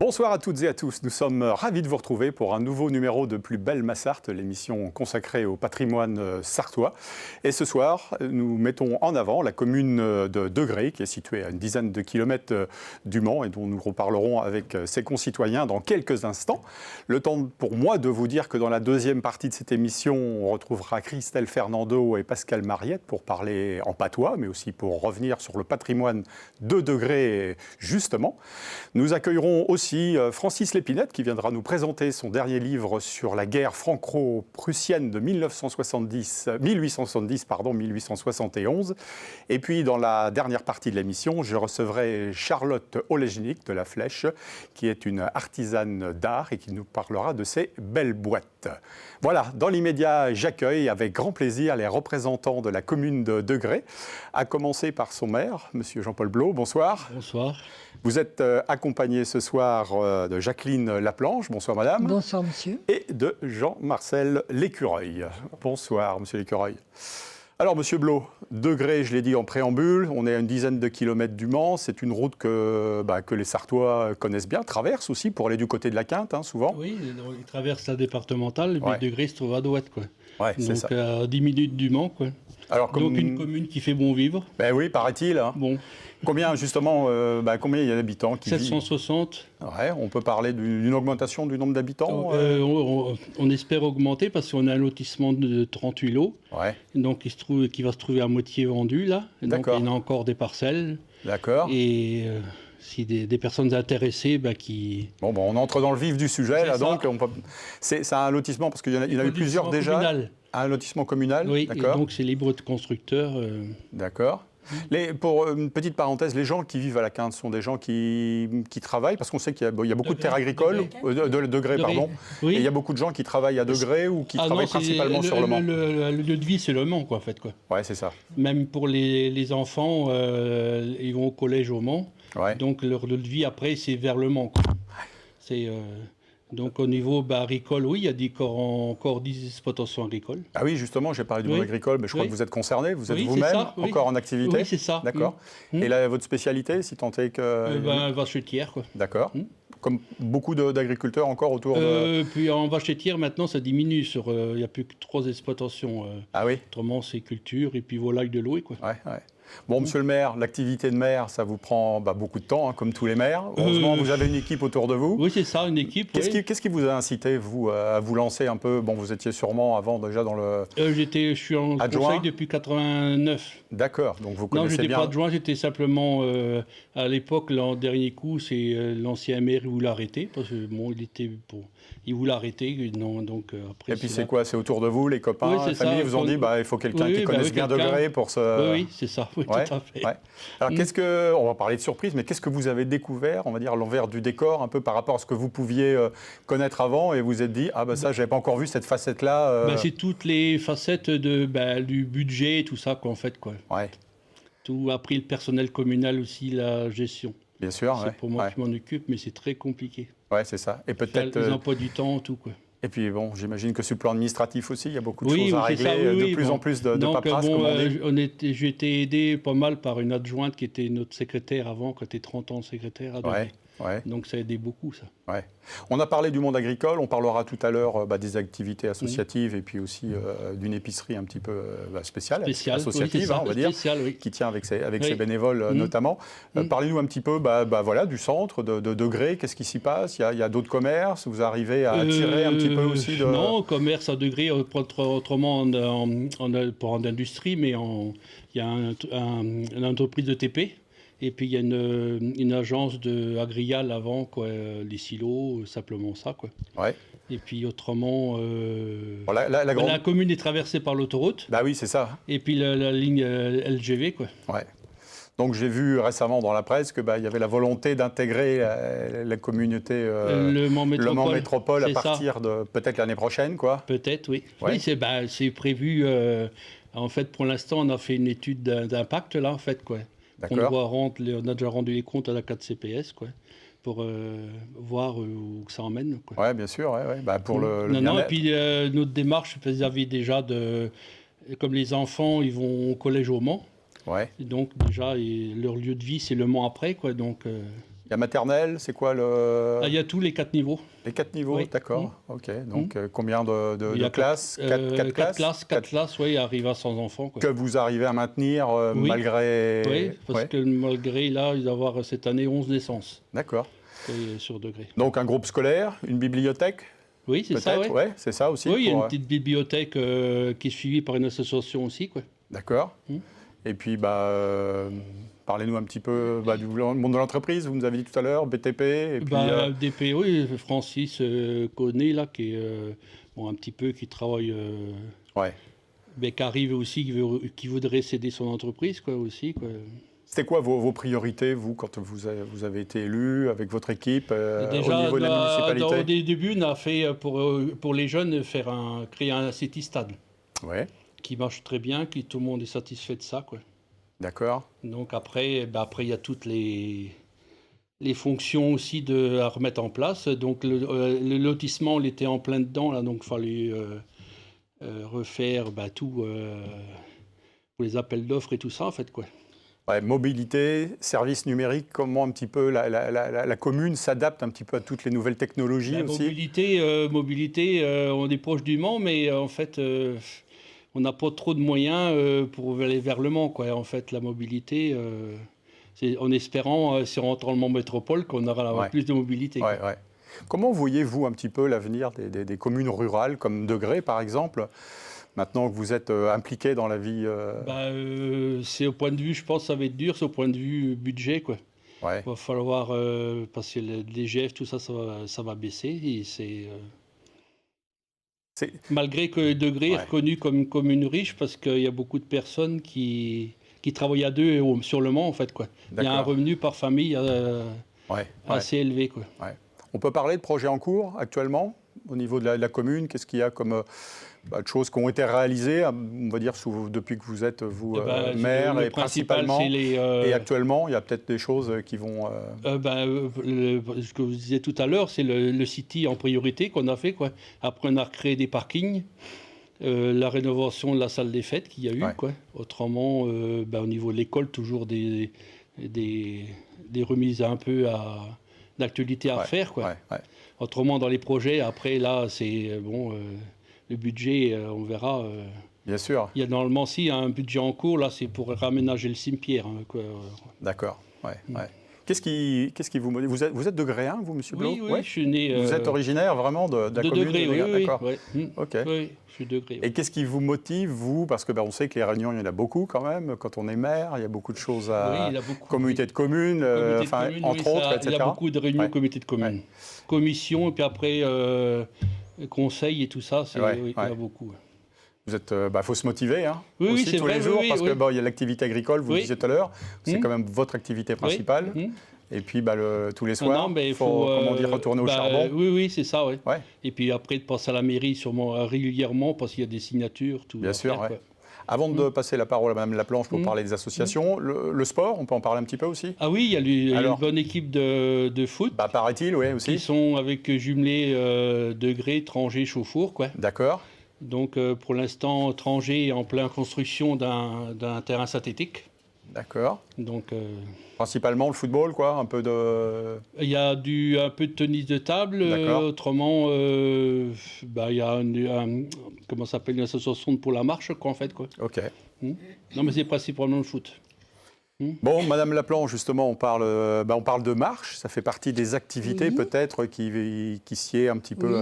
Bonsoir à toutes et à tous. Nous sommes ravis de vous retrouver pour un nouveau numéro de Plus belle ma Sarthe, l'émission consacrée au patrimoine sartois. Et ce soir, nous mettons en avant la commune de Degré, qui est située à une dizaine de kilomètres du Mans et dont nous reparlerons avec ses concitoyens dans quelques instants. Le temps pour moi de vous dire que dans la deuxième partie de cette émission, on retrouvera Christelle Fernando et Pascal Mariette pour parler en patois, mais aussi pour revenir sur le patrimoine de Degré, justement. Nous accueillerons aussi Francis Lépinette qui viendra nous présenter son dernier livre sur la guerre franco-prussienne de 1871. Et puis dans la dernière partie de l'émission, je recevrai Charlotte Olejnik de La Flèche, qui est une artisane d'art et qui nous parlera de ses belles boîtes. Voilà, dans l'immédiat, j'accueille avec grand plaisir les représentants de la commune de Degré, à commencer par son maire, monsieur Jean-Paul Blot. Bonsoir. Bonsoir. Vous êtes accompagné ce soir de Jacqueline Laplanche. Bonsoir madame. Bonsoir monsieur. Et de Jean-Marcel Lécureuil. Bonsoir monsieur Lécureuil. Alors monsieur Blot, Degré, je l'ai dit en préambule, on est à une dizaine de kilomètres du Mans. C'est une route que les Sartois connaissent bien, traversent aussi pour aller du côté de la Quinte, souvent. Oui, ils traversent la départementale et puis Degré se trouve à droite, quoi. Ouais, c'est ça. Donc à 10 minutes du Mans, quoi. Alors, donc une commune qui fait bon vivre. Ben oui, paraît-il. Bon. Combien justement, combien il y a d'habitants qui 760. Ouais, on peut parler d'une augmentation du nombre d'habitants. On espère augmenter parce qu'on a un lotissement de 38 lots. Ouais. Donc qui va se trouver à moitié vendu là. Donc il y en a encore des parcelles. D'accord. Et si des personnes intéressées qui... Bon, on entre dans le vif du sujet là. Donc c'est un lotissement parce qu'il y en a eu plusieurs déjà. Communal. Un lotissement communal. Oui. D'accord. Et donc c'est libre de constructeurs. D'accord. Pour une petite parenthèse, les gens qui vivent à la Quinte sont des gens qui travaillent, parce qu'on sait qu'il y a beaucoup de terres agricoles, de Degré, pardon, oui. Et il y a beaucoup de gens qui travaillent à Degré ou qui travaillent principalement sur le Mans. Le lieu de vie, c'est le Mans, quoi, en fait. Quoi. Ouais, c'est ça. Même pour les enfants, ils vont au collège au Mans, donc leur lieu de vie, après, c'est vers le Mans. Quoi. C'est... Donc au niveau agricole, oui, il y a encore 10 exploitations agricoles. Ah oui, justement, j'ai parlé du monde agricole, mais je crois que vous êtes concerné, vous êtes vous-même encore en activité. Oui, c'est ça. D'accord. Et là, votre spécialité, si tant est que... vache laitière, quoi. D'accord. Comme beaucoup d'agriculteurs encore autour de... Puis en vache laitière, maintenant, ça diminue. Il n'y a plus que 3 exploitations. Ah oui. Autrement, c'est culture et puis volaille de l'eau, quoi. Ouais. Bon, monsieur le maire, l'activité de maire, ça vous prend beaucoup de temps, comme tous les maires. Heureusement, vous avez une équipe autour de vous. Oui, c'est ça, une équipe. Qu'est-ce qui vous a incité, vous, à vous lancer un peu? Bon, vous étiez sûrement avant déjà dans le... Je suis en conseil depuis 89. D'accord, donc vous connaissez bien... Non, je n'étais pas adjoint, j'étais simplement... à l'époque, l'an dernier coup, c'est l'ancien maire qui voulait arrêter, parce que bon, il voulait arrêter. Non, donc, après, et puis c'est quoi? C'est autour de vous, les copains, la famille, vous ont dit il faut quelqu'un qui connaisse bien Degré pour se... Oui, c'est ça. Oui, tout à fait. Ouais. Alors, on va parler de surprise, mais qu'est-ce que vous avez découvert, on va dire, à l'envers du décor, un peu par rapport à ce que vous pouviez connaître avant, et vous vous êtes dit, ça, j'avais pas encore vu cette facette-là. C'est toutes les facettes du budget et tout ça, quoi, en fait, quoi. Ouais. Tout, après, le personnel communal aussi, la gestion. Bien sûr, c'est pour moi qui m'en occupe, mais c'est très compliqué. Ouais, c'est ça. Et peut-être... Les emplois du temps, tout, quoi. Et puis bon, j'imagine que sur le plan administratif aussi, il y a beaucoup de choses à régler, de plus en plus de paperasse, comme on dit. J'ai été aidé pas mal par une adjointe qui était notre secrétaire avant, qui était 30 ans secrétaire à Degré. Donc ça a aidé beaucoup, ça. Ouais. On a parlé du monde agricole, on parlera tout à l'heure des activités associatives et puis aussi d'une épicerie un petit peu spéciale, associative, on va dire, qui tient avec ses bénévoles notamment. Parlez-nous un petit peu du centre de Degré, qu'est-ce qui s'y passe? Il y a d'autres commerces, vous arrivez à attirer un petit peu aussi de... Non, commerce à Degré, autrement pour en industrie, mais il y a une entreprise de TP. Et puis il y a une agence Agrial avant, quoi, les silos, simplement ça, quoi. Ouais. Et puis autrement, la commune est traversée par l'autoroute. Bah oui, c'est ça. Et puis la ligne LGV, quoi. Ouais. Donc j'ai vu récemment dans la presse qu'il y avait la volonté d'intégrer la communauté Le Mans Métropole à c'est ça. partir de peut-être l'année prochaine, quoi. Peut-être, oui. Ouais. Oui, c'est prévu. En fait, pour l'instant, on a fait une étude d'impact, là, en fait, quoi. D'accord. On a déjà rendu les comptes à la 4CPS, quoi, pour voir où ça emmène, quoi. Oui, bien sûr. Ouais. Pour le Non, et bien-être. puis notre démarche vis-à-vis déjà comme les enfants, ils vont au collège au Mans. Ouais. Et donc déjà, leur lieu de vie, c'est le Mans après, quoi. Donc, Il y a maternelle, c'est quoi il y a tous les 4 niveaux. les 4 niveaux? Oui. D'accord. Ok. Donc combien de classes? 4 classes, oui, arrivent à 100 enfants, quoi. Que vous arrivez à maintenir Oui. malgré. Oui, parce que malgré, là, il va y avoir cette année 11 naissances D'accord. sur degré. Donc un groupe scolaire, une bibliothèque? Oui, c'est ça, Peut-être, oui. ouais, c'est ça aussi. Oui, il y a une petite bibliothèque qui est suivie par une association aussi, quoi. D'accord. Et puis, parlez-nous un petit peu du monde de l'entreprise. Vous nous avez dit tout à l'heure, BTP. Et puis, DP, oui, Francis connaît, là, qui est un petit peu, qui travaille, ouais. mais qui arrive aussi, qui voudrait céder son entreprise, quoi, aussi, quoi. C'était quoi vos priorités, vous, quand vous avez été élu avec votre équipe Déjà, au niveau de la municipalité? au début, on a fait, pour les jeunes, créer un city stade Ouais, qui marche très bien, tout le monde est satisfait de ça, quoi. d'accord. Donc après, il y a toutes les fonctions aussi à remettre en place. Donc le lotissement, on était en plein dedans, là, donc il fallait refaire tout pour les appels d'offres et tout ça, en fait, quoi. Ouais, mobilité, services numériques, comment un petit peu la commune s'adapte un petit peu à toutes les nouvelles technologies aussi? Mobilité, on est proche du Mans, mais en fait, on n'a pas trop de moyens pour aller vers le Mans, quoi. En fait, la mobilité, c'est en espérant, si on rentre dans le Mans Métropole, qu'on aura plus de mobilité. Ouais. Comment voyez-vous un petit peu l'avenir des communes rurales, comme Degré, par exemple, maintenant que vous êtes impliqué dans la vie c'est au point de vue, je pense, ça va être dur, c'est au point de vue budget, quoi. Ouais. Il va falloir, parce que le DGF, tout ça, ça va baisser. Et malgré que Degré est reconnu comme une commune riche, parce qu'il y a beaucoup de personnes qui travaillent à deux sur le Mans, en fait, quoi. Il y a un revenu par famille assez élevé, quoi. Ouais. On peut parler de projets en cours actuellement au niveau de la commune? Qu'est-ce qu'il y a comme de choses qui ont été réalisées, on va dire, depuis que vous êtes, maire, et principalement, et actuellement, il y a peut-être des choses qui vont... Ce que vous disiez tout à l'heure, c'est le City en priorité qu'on a fait, quoi. Après, on a recréé des parkings, la rénovation de la salle des fêtes qu'il y a eu, quoi. Autrement, au niveau de l'école, toujours des remises un peu d'actualité à faire, quoi. Autrement, dans les projets, après, là, c'est le budget, on verra. Bien sûr. Il y a normalement, un budget en cours, là, c'est pour raménager le cimetière, hein, quoi. D'accord, ouais. Qu'est-ce qui vous motive? Vous êtes Degréen, vous, monsieur Blot? Oui, je suis né... Vous êtes originaire vraiment de la commune Degré, de Degré, oui, d'accord. Ok. Oui, je suis Degré. Et qu'est-ce qui vous motive, vous? Parce que on sait que les réunions, il y en a beaucoup quand même. Quand on est maire, il y a beaucoup de choses à... communauté de communes, entre autres, etc. Il y a beaucoup de réunions comité de communes. Commission, et puis après, conseil et tout ça, il y a beaucoup. Vous êtes, faut se motiver, hein, oui, aussi tous les jours, parce que il y a l'activité agricole, vous le disiez tout à l'heure, c'est quand même votre activité principale. Et puis tous les soirs, il faut retourner au charbon. Oui, c'est ça, oui. Et puis après, de passer à la mairie sûrement régulièrement, parce qu'il y a des signatures. Tout bien sûr, oui. Avant de passer la parole à Mme Laplanche pour parler des associations, le sport, on peut en parler un petit peu aussi? Ah oui, il y a une bonne équipe de foot. Paraît-il, oui, aussi. Qui sont avec jumelés Degré, Trangé, Chauffour, quoi. D'accord. Donc pour l'instant, Trangé est en pleine construction d'un terrain synthétique. D'accord. Donc, principalement le football, quoi, un peu de... Il y a un peu de tennis de table. Autrement, il y a comment ça s'appelle, une association pour la marche, quoi, en fait, quoi. Ok. Non, mais c'est principalement le foot. Bon, Madame Laplanche, justement, on parle de marche. Ça fait partie des activités peut-être qui sied un petit peu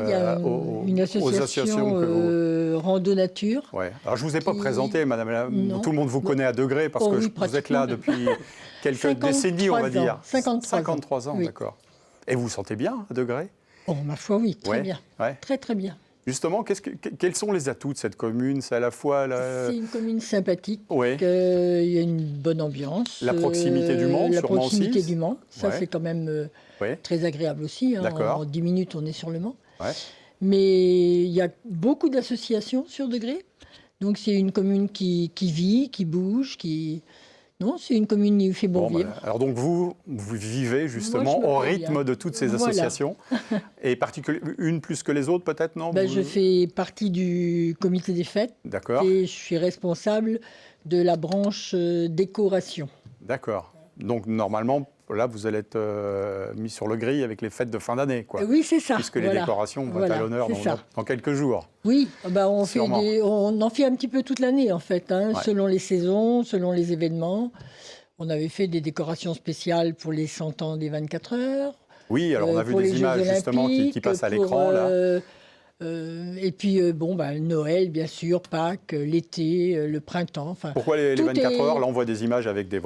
une association Rando Nature. Ouais. Alors, je ne vous ai pas présenté, Madame. Tout le monde vous connaît à Degré parce que vous êtes là depuis quelques décennies, on va dire. 53 ans, d'accord. Et vous vous sentez bien à Degré? Oh, ma foi, oui, très bien. Ouais. Très, très bien. Justement, quels sont les atouts de cette commune? C'est à la fois... C'est une commune sympathique, Oui. Il y a une bonne ambiance. La proximité du Mans, La sûrement proximité aussi. du Mans, ça Ouais. c'est quand même Oui. très agréable aussi. Hein. D'accord. En 10 minutes, on est sur le Mans. Ouais. Mais il y a beaucoup d'associations sur Degré. Donc c'est une commune qui vit, qui bouge, qui... Non, c'est une commune où il fait bon vivre. Alors donc vous vivez justement Moi, au rythme de toutes ces associations, et une plus que les autres peut-être, non? Je fais partie du comité des fêtes. D'accord. Et je suis responsable de la branche décoration. D'accord. Donc normalement, là, vous allez être mis sur le grill avec les fêtes de fin d'année, quoi. Oui, c'est ça. Puisque les décorations vont être à l'honneur dans quelques jours. Oui, on en fait un petit peu toute l'année, en fait, hein, Ouais. selon les saisons, selon les événements. On avait fait des décorations spéciales pour les 100 ans des 24 heures. Oui, alors on a vu pour des les images Jeux justement qui passent à pour, l'écran, là. Et puis, Noël, bien sûr, Pâques, l'été, le printemps. Enfin, Pourquoi les 24 est... heures? Là, on voit des images avec les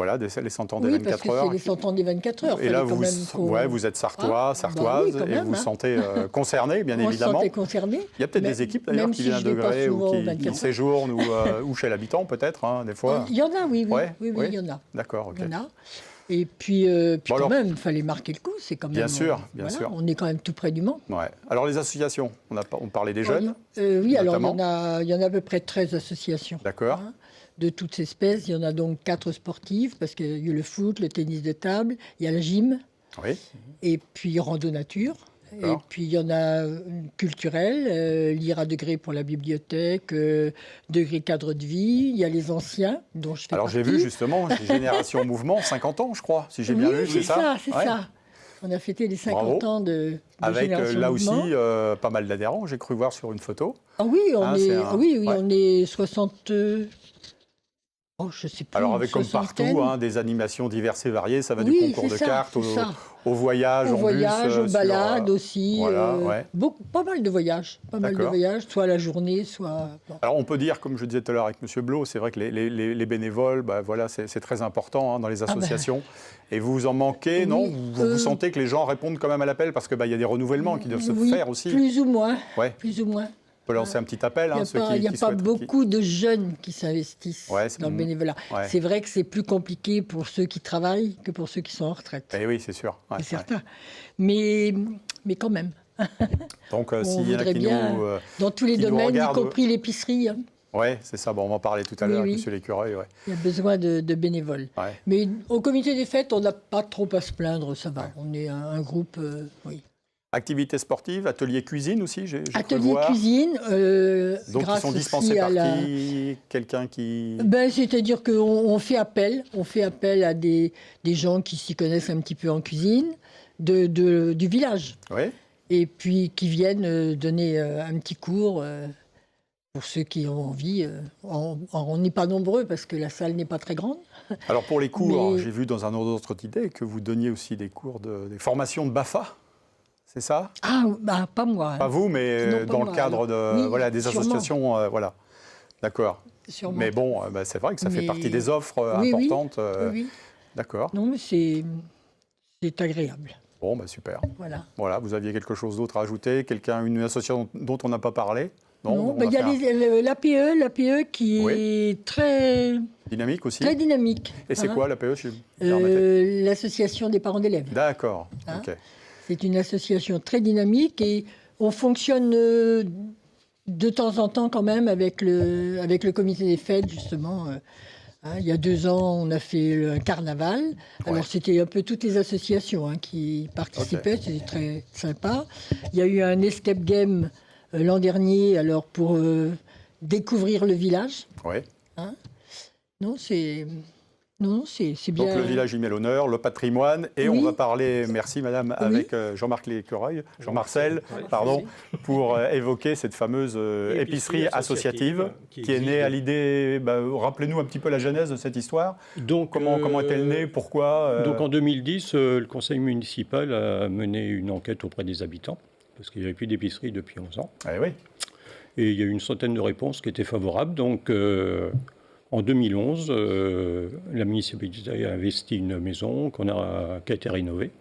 100 ans des 24 parce que heures. c'est les 100 ans des 24 heures. Et là, vous êtes sartois, sartoise, et vous vous sentez concerné, bien évidemment. On se sentait concerné. Il y a peut-être des équipes d'ailleurs qui viennent à Degré ou qui séjournent ou chez l'habitant peut-être, hein, des fois. Il y en a, oui, Ouais, il y en a. D'accord, ok. Il y en a. Et puis, quand même, il fallait marquer le coup. C'est quand même, bien sûr. On est quand même tout près du Mans. Ouais. Alors les associations, on parlait des jeunes. Oui, alors notamment. il y en a à peu près 13 associations. D'accord. Hein, de toutes espèces. Il y en a donc 4 sportives, parce qu'il y a le foot, le tennis de table, il y a le gym, Oui. et puis rando nature. Et puis il y en a culturel, lire à Degré pour la bibliothèque, Degré cadre de vie. Il y a les anciens, dont je fais Alors partie. j'ai vu justement, Génération Mouvement, 50 ans je crois, si j'ai bien vu, c'est ça? C'est ça. On a fêté les 50 ans de avec Génération là Mouvement. aussi pas mal d'adhérents, j'ai cru voir sur une photo. Ah oui, ouais. on est 60... je sais plus. Alors avec comme partout, des animations diverses et variées, ça va du concours de cartes au voyage, aux balades aussi. Voilà, ouais. Pas mal de voyages. Soit la journée, soit... Bon. Alors on peut dire, comme je disais tout à l'heure avec M. Blot, c'est vrai que les bénévoles, c'est très important dans les associations. Et vous en manquez, non? Vous sentez que les gens répondent quand même à l'appel parce qu'il y a des renouvellements qui doivent se faire aussi? Plus ou moins. Ouais. Plus ou moins. On peut lancer un petit appel. Il n'y a pas beaucoup de jeunes qui s'investissent dans le bénévolat. Ouais. C'est vrai que c'est plus compliqué pour ceux qui travaillent que pour ceux qui sont en retraite. Eh oui, c'est sûr. Ouais, c'est certain. Mais quand même. Donc, s'il y en a qui bien, dans tous les domaines, y compris l'épicerie. Hein. Oui, c'est ça. Bon, on va en parler tout à l'heure avec M. Lécureuil. Ouais. Il y a besoin de bénévoles. Ouais. Mais au comité des fêtes, on n'a pas trop à se plaindre, ça va. Ouais. On est un groupe, oui. Activités sportives, atelier cuisine aussi, j'ai atelier cuisine, donc ils sont dispensés par qui? Quelqu'un qui... C'est-à-dire qu'on fait appel à des gens qui s'y connaissent un petit peu en cuisine, du village. Oui. Et puis qui viennent donner un petit cours pour ceux qui ont envie. On n'est pas nombreux parce que la salle n'est pas très grande. Alors pour les cours, j'ai vu dans un autre idée que vous donniez aussi des cours, des formations de BAFA. C'est ça? Ah, pas moi. Pas vous, mais dans le cadre des associations. Voilà. D'accord. Mais bon, c'est vrai que ça fait partie des offres importantes. Oui. D'accord. Non, mais c'est agréable. Bon, super. Voilà. Vous aviez quelque chose d'autre à ajouter? Une association dont on n'a pas parlé? Non, il y a l'APE qui est très... Dynamique aussi? Très dynamique. Et c'est quoi l'APE? L'association des parents d'élèves. D'accord. Ok. C'est une association très dynamique et on fonctionne de temps en temps quand même avec le comité des fêtes, justement. Il y a 2 ans, on a fait un carnaval. Alors, c'était un peu toutes les associations qui participaient. Okay. C'était très sympa. Il y a eu un escape game l'an dernier pour découvrir le village. Oui. Non, c'est bien. Donc le village y met l'honneur, le patrimoine, et on va parler, merci madame, avec Jean-Marc Lécureuil, Jean-Marcel, pardon, pour évoquer cette fameuse épicerie associative qui est née à l'idée. Rappelez-nous un petit peu la genèse de cette histoire. Donc, comment est-elle née? Pourquoi Donc en 2010, le conseil municipal a mené une enquête auprès des habitants, parce qu'il n'y avait plus d'épicerie depuis 11 ans. Eh oui. Et il y a eu une centaine de réponses qui étaient favorables. Donc en 2011, la municipalité a investi une maison qui a été rénovée.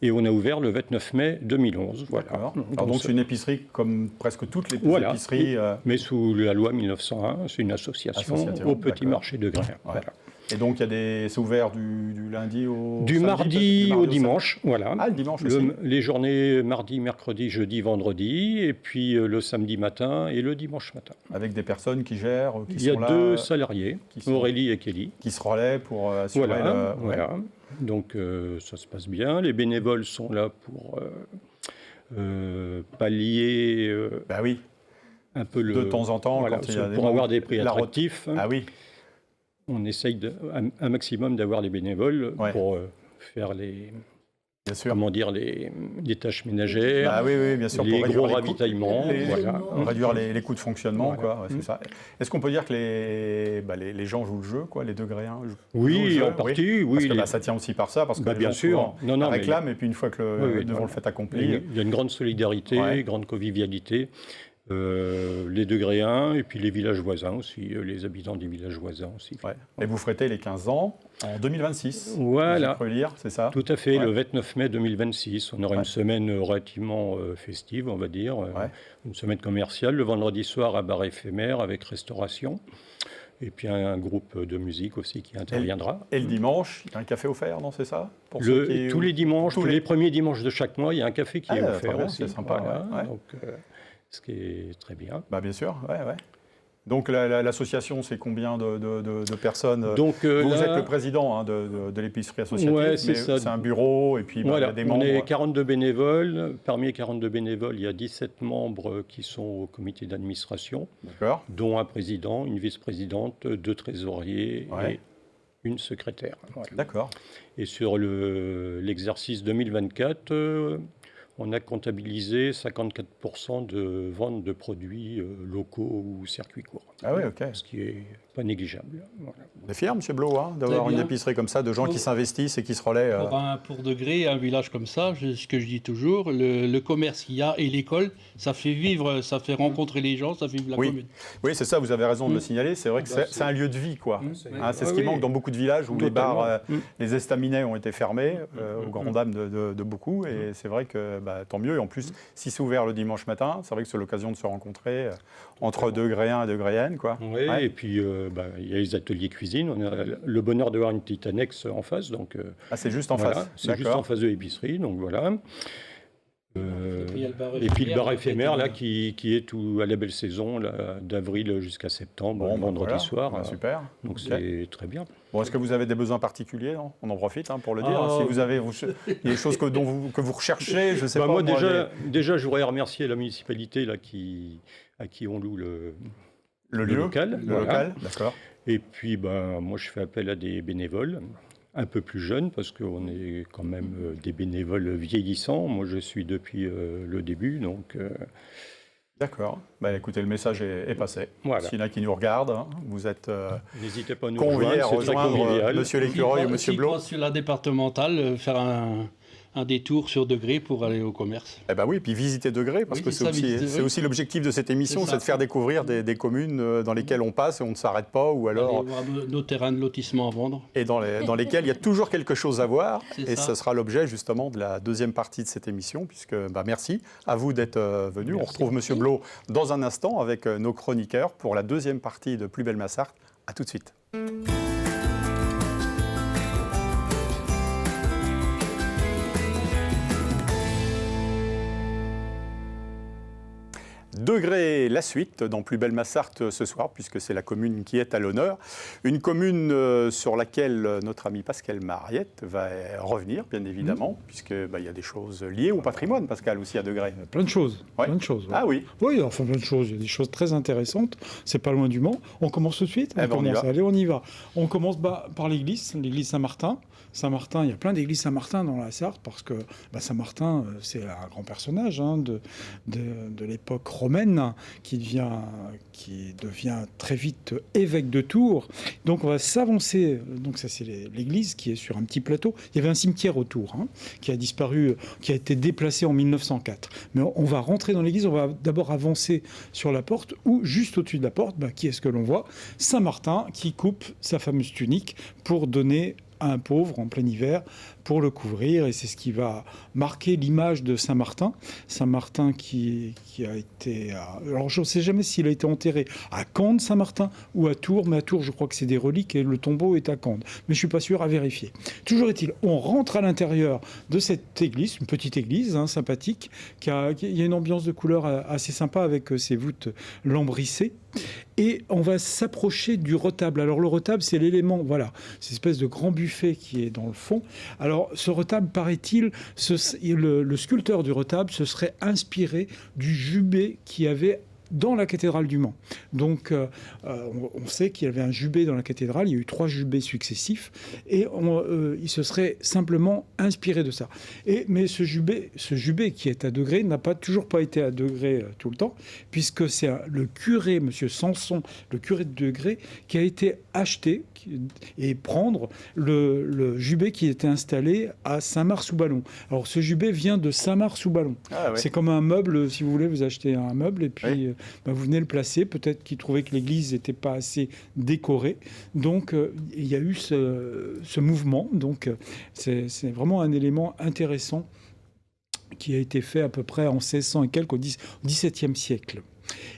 Et on a ouvert le 29 mai 2011. Voilà. Alors donc c'est une épicerie comme presque toutes les épiceries. Mais sous la loi 1901, c'est une association au petit marché de grains. Ouais. Voilà. Et donc c'est ouvert du lundi au du samedi, mardi au dimanche, voilà. Ah, le dimanche aussi. Les journées mardi, mercredi, jeudi, vendredi, et puis le samedi matin et le dimanche matin. Avec des personnes qui gèrent, qui Il y sont là. a 2 salariés, Aurélie et Kelly. Qui se relaient pour assurer Voilà. Donc ça se passe bien. Les bénévoles sont là pour pallier bah oui. un peu de temps en temps, voilà, quand il y a pour avoir des prix attractifs. Ah oui. On essaye un maximum d'avoir les bénévoles pour faire les tâches ménagères, bah oui, bien sûr, les pour gros ravitaillements, réduire les coûts de fonctionnement, quoi. C'est ça. Est-ce qu'on peut dire que les gens jouent le jeu, quoi, les degrés 1 Oui, en partie, oui. Parce que ça tient aussi par ça, parce que les bien gens sûr, réclament, et puis une fois que devant le fait accompli, il y a une grande solidarité, grande convivialité. Les degrés 1 et puis les villages voisins aussi, les habitants des villages voisins aussi. Ouais. Et vous fêtez les 15 ans en 2026. Voilà. Je peux lire, c'est ça ? Tout à fait, le 29 mai 2026. On aura une semaine relativement festive, on va dire, une semaine commerciale, le vendredi soir à bar éphémère avec restauration. Et puis un groupe de musique aussi qui interviendra. Et le dimanche, il y a un café offert, non, c'est ça ? Tous les dimanches, tous les premiers dimanches de chaque mois, il y a un café qui est offert aussi. C'est sympa, voilà. Donc, ce qui est très bien. Bah, bien sûr, ouais. Donc l'association, c'est combien de personnes ? Donc, vous êtes le président de l'épicerie associative, ouais, c'est un bureau, et puis il y a des membres. On est 42 bénévoles. Parmi les 42 bénévoles, il y a 17 membres qui sont au comité d'administration, dont un président, une vice-présidente, 2 trésoriers et une secrétaire. Voilà. D'accord. Et sur l'exercice 2024, on a comptabilisé 54% de vente de produits locaux ou circuits courts. Ah oui, ok. Ce qui n'est pas négligeable. Voilà. Vous êtes fier, M. Blot, d'avoir une épicerie comme ça, de gens qui s'investissent et qui se relaient Pour Degré, un village comme ça, ce que je dis toujours, le commerce qu'il y a et l'école, ça fait vivre, ça fait rencontrer les gens, ça fait vivre la commune. Oui, c'est ça, vous avez raison de le signaler. C'est vrai que c'est un lieu de vie, quoi. C'est ce qui manque dans beaucoup de villages où les bars, les estaminets ont été fermés, aux grandes dames de beaucoup. Et c'est vrai que tant mieux. Et en plus, si c'est ouvert le dimanche matin, c'est vrai que c'est l'occasion de se rencontrer entre degré 1 et degré N, quoi. Oui, et puis il y a les ateliers cuisine. On a le bonheur d'avoir une petite annexe en face. Donc, c'est juste en face. C'est juste en face de l'épicerie, donc voilà. Et puis le bar éphémère là, qui est tout à la belle saison, d'avril jusqu'à septembre, vendredi soir. Super. Donc c'est très bien. Bon, est-ce que vous avez des besoins particuliers, non ? On en profite pour le dire. Si vous avez des choses que vous recherchez, je ne sais pas. Moi, déjà, je voudrais remercier la municipalité là, à qui on loue le local. Le local, d'accord. Et puis, moi, je fais appel à des bénévoles un peu plus jeunes, parce qu'on est quand même des bénévoles vieillissants. Moi, je suis depuis le début, donc... D'accord. Écoutez, le message est passé. Voilà. S'il y en a qui nous regardent, vous êtes n'hésitez pas à nous conviés à rejoindre Monsieur L'Écureuil ou Monsieur Blot. Sur la départementale, faire un détour sur Degré pour aller au commerce. Oui, puis visiter Degré, parce que c'est aussi l'objectif de cette émission, c'est de faire découvrir des communes dans lesquelles on passe et on ne s'arrête pas, ou alors... Aller voir nos terrains de lotissement à vendre. Et dans lesquels il y a toujours quelque chose à voir, et ce sera l'objet justement de la deuxième partie de cette émission, puisque merci à vous d'être venus. On retrouve Monsieur Blot dans un instant avec nos chroniqueurs pour la deuxième partie de Plus belle Massarthe. À tout de suite. Degré, la suite dans Plus belle Massarthe ce soir, puisque c'est la commune qui est à l'honneur. Une commune sur laquelle notre ami Pascal Mariette va revenir, bien évidemment, puisqu'il y a des choses liées au patrimoine, Pascal, aussi à Degré. Plein de choses. Ouais. Plein de choses. Ouais. Ah oui. Oui, enfin plein de choses. Il y a des choses très intéressantes. C'est pas loin du Mans. On commence tout de suite. On y va. Allez, on y va. On commence par l'église Saint-Martin. Saint-Martin, il y a plein d'églises Saint-Martin dans la Sarthe, parce que Saint-Martin, c'est un grand personnage de l'époque romaine qui devient très vite évêque de Tours. Donc on va s'avancer. Donc ça, c'est l'église qui est sur un petit plateau. Il y avait un cimetière autour qui a disparu, qui a été déplacé en 1904. Mais on va rentrer dans l'église. On va d'abord avancer sur la porte, ou juste au-dessus de la porte, qui est-ce que l'on voit ? Saint-Martin qui coupe sa fameuse tunique pour donner à un pauvre en plein hiver pour le couvrir. Et c'est ce qui va marquer l'image de Saint-Martin. Saint-Martin qui a été... Alors je ne sais jamais s'il a été enterré à Cande, Saint-Martin, ou à Tours. Mais à Tours, je crois que c'est des reliques et le tombeau est à Cande. Mais je ne suis pas sûr, à vérifier. Toujours est-il, on rentre à l'intérieur de cette église, une petite église sympathique. Il y a une ambiance de couleur assez sympa avec ses voûtes lambrissées. Et on va s'approcher du retable. Alors le retable, c'est l'élément, voilà, cette espèce de grand buffet qui est dans le fond. Alors ce retable, paraît-il, le sculpteur du retable se serait inspiré du jubé qu'il y avait dans la cathédrale du Mans. Donc, on sait qu'il y avait un jubé dans la cathédrale. Il y a eu 3 jubés successifs. Et il se serait simplement inspiré de ça. Mais ce jubé qui est à Degré n'a toujours pas été à Degré tout le temps, puisque c'est le curé, M. Sanson, le curé de Degré, qui a été acheter et prendre le jubé qui était installé à Saint-Marc-sous-Ballon. Alors, ce jubé vient de Saint-Marc-sous-Ballon. Ah, ouais. C'est comme un meuble, si vous voulez, vous achetez un meuble et puis... Oui. Vous venez le placer. Peut-être qu'il trouvait que l'église n'était pas assez décorée. Donc, il y a eu ce mouvement. Donc, c'est vraiment un élément intéressant qui a été fait à peu près en 1600 et quelques, au XVIIe siècle.